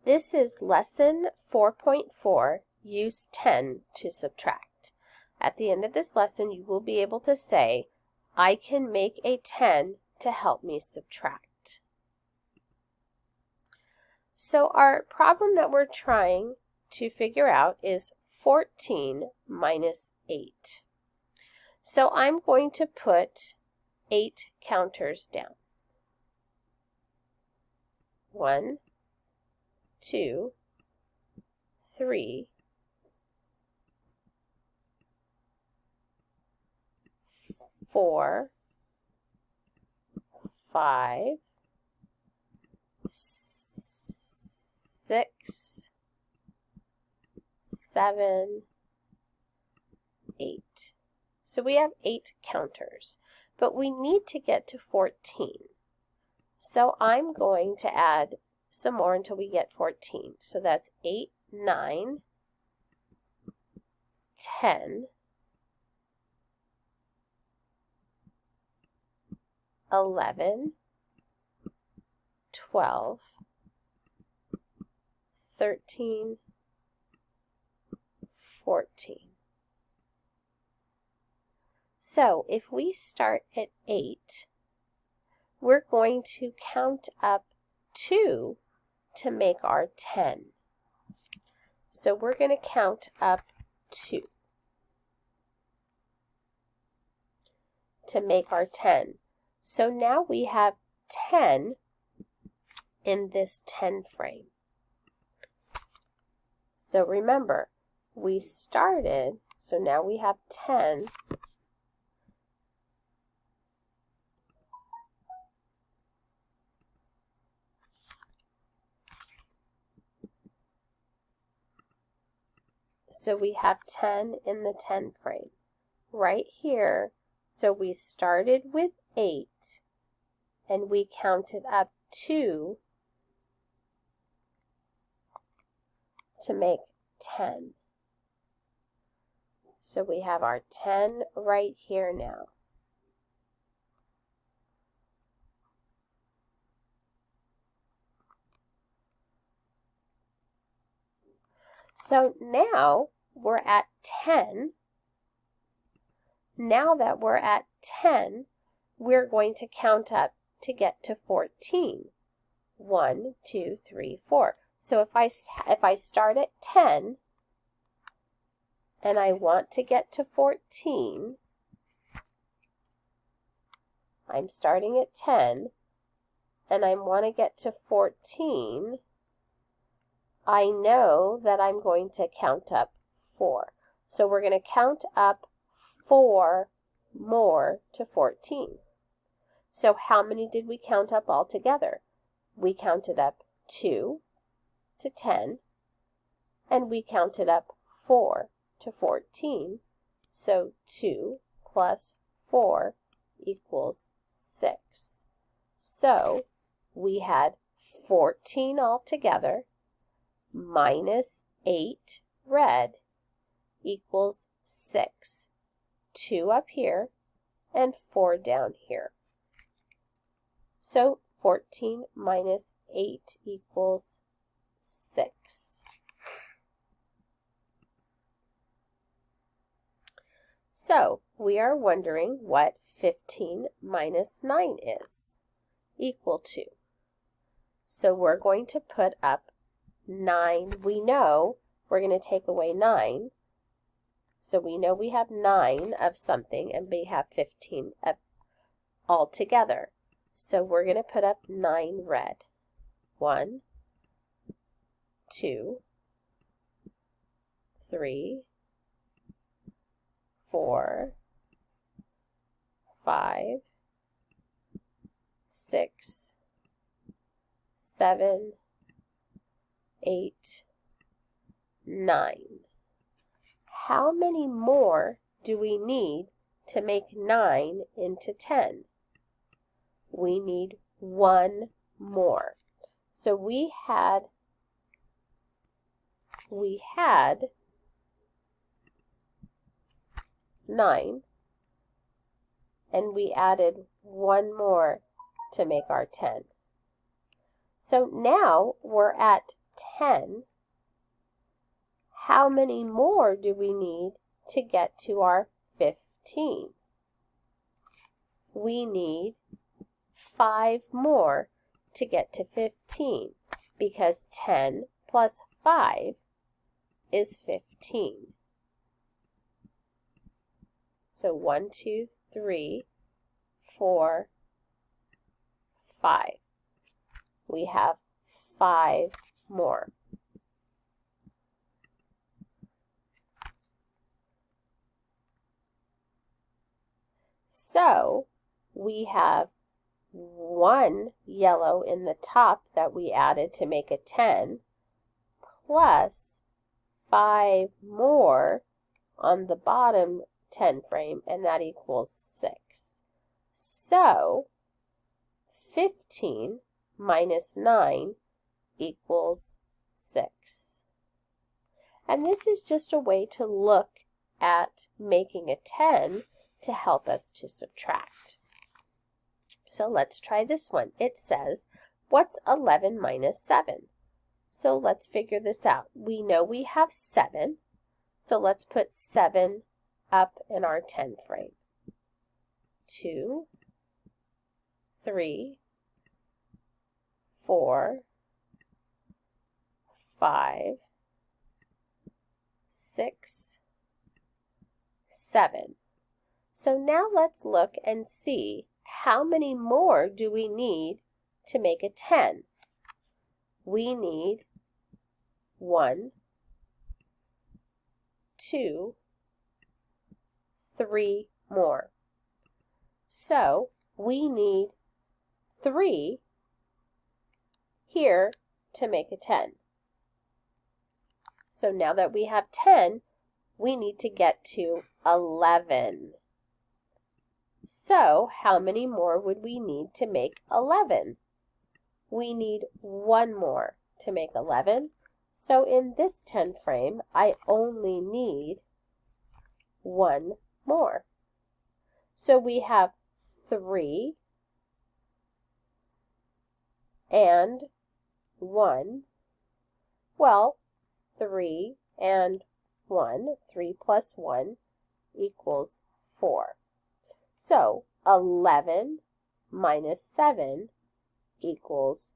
This is lesson 4.4, use 10 to subtract. At the end of this lesson, you will be able to say, I can make a 10 to help me subtract. So our problem that we're trying to figure out is 14 minus 8. So I'm going to put 8 counters down. 1, 2, 3, 4, 5, 6, 7, 8. So we have 8 counters, but we need to get to 14. So I'm going to add some more until we get 14. So that's 8, 9, 10, 11, 12, 13, 14. So if we start at 8, we're going to count up 2 to make our 10. So we're going to count up 2 to make our 10. So now we have 10 in this 10 frame. So remember, we started, so now we have 10. So we have 10 in the 10 frame. Right here, so we started with 8, and we counted up 2 to make 10. So we have our 10 right here now. So now we're at 10. Now that we're at 10, we're going to count up to get to 14. 1, 2, 3, 4. So if I start at 10 and I want to get to 14, I'm starting at 10 and I want to get to 14, I know that I'm going to count up 4. So we're going to count up 4 more to 14. So how many did we count up altogether? We counted up 2 to 10, and we counted up 4 to 14. So 2 plus 4 equals 6. So we had 14 altogether minus 8 red equals 6. 2 up here and 4 down here. So 14 minus 8 equals 6. So we are wondering what 15 minus 9 is equal to. So we're going to put up 9. We know we're going to take away 9. So we know we have 9 of something and we have 15 altogether. So we're going to put up 9 red. 1, 2, 3, 4, 5, 6, 7, 8, 9. How many more do we need to make 9 into 10? We need 1 more. So we had 9, and we added 1 more to make our 10. So now we're at 10, how many more do we need to get to our 15? We need 5 more to get to 15 because 10 plus 5 is 15. So 1, 2, 3, 4, 5. We have 5 more. So we have 1 yellow in the top that we added to make a 10, plus 5 more on the bottom 10 frame, and that equals 6. So 15 minus 9 equals 6. And this is just a way to look at making a 10 to help us to subtract. So let's try this one. It says, what's 11 minus 7? So let's figure this out. We know we have 7, so let's put 7 up in our 10 frame. 2, 3, 4, 5, 6, 7. So now let's look and see how many more do we need to make a 10. We need 1, 2, 3 more. So we need 3 here to make a 10. So now that we have 10, we need to get to 11. So how many more would we need to make 11? We need 1 more to make 11. So in this 10 frame, I only need 1 more. So we have 3 and 1. Well, 3 and 1, 3 plus 1 equals 4. So 11 minus 7 equals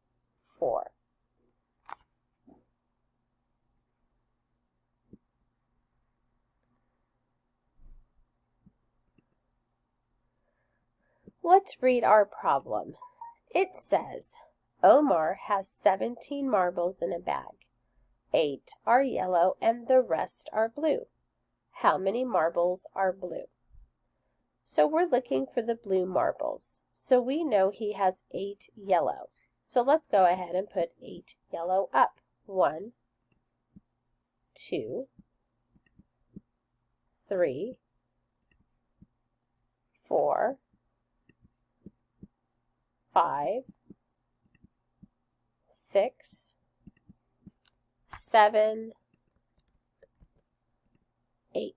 4. Let's read our problem. It says, Omar has 17 marbles in a bag. 8 are yellow and the rest are blue. How many marbles are blue? So we're looking for the blue marbles. So we know he has 8 yellow. So let's go ahead and put 8 yellow up. 1, 2, 3, 4, 5, 6, 7, 8.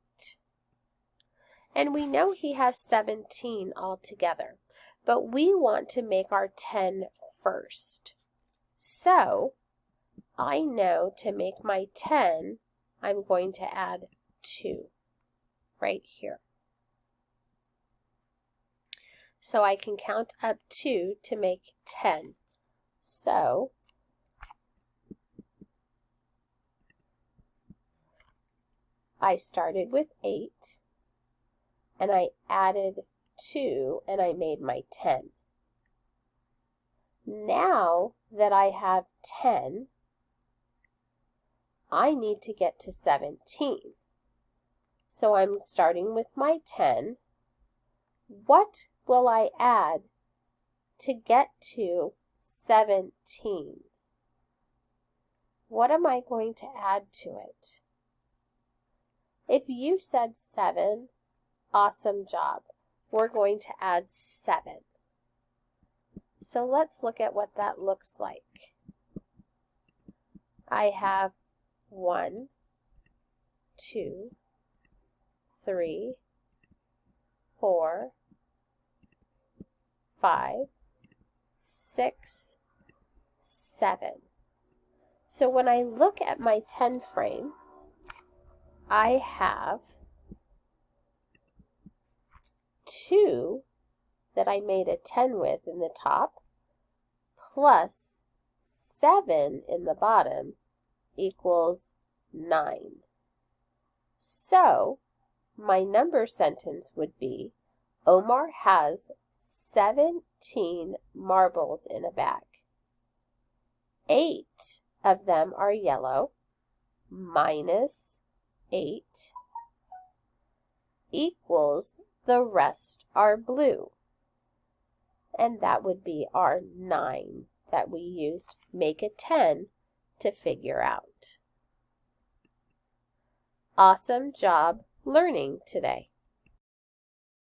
And we know he has 17 altogether, but we want to make our 10 first. So I know to make my 10, I'm going to add 2 right here. So I can count up 2 to make 10. So I started with 8, and I added 2, and I made my 10. Now that I have 10, I need to get to 17. So I'm starting with my 10. What will I add to get to 17? What am I going to add to it? If you said 7, awesome job. We're going to add 7. So let's look at what that looks like. I have 1, 2, 3, 4, 5, 6, 7. So when I look at my 10 frame, I have 2 that I made a 10 with in the top, plus 7 in the bottom equals 9. So my number sentence would be, Omar has 17 marbles in a bag. 8 of them are yellow, minus 8 equals the rest are blue. And that would be our 9 that we used make a 10 to figure out. Awesome job learning today.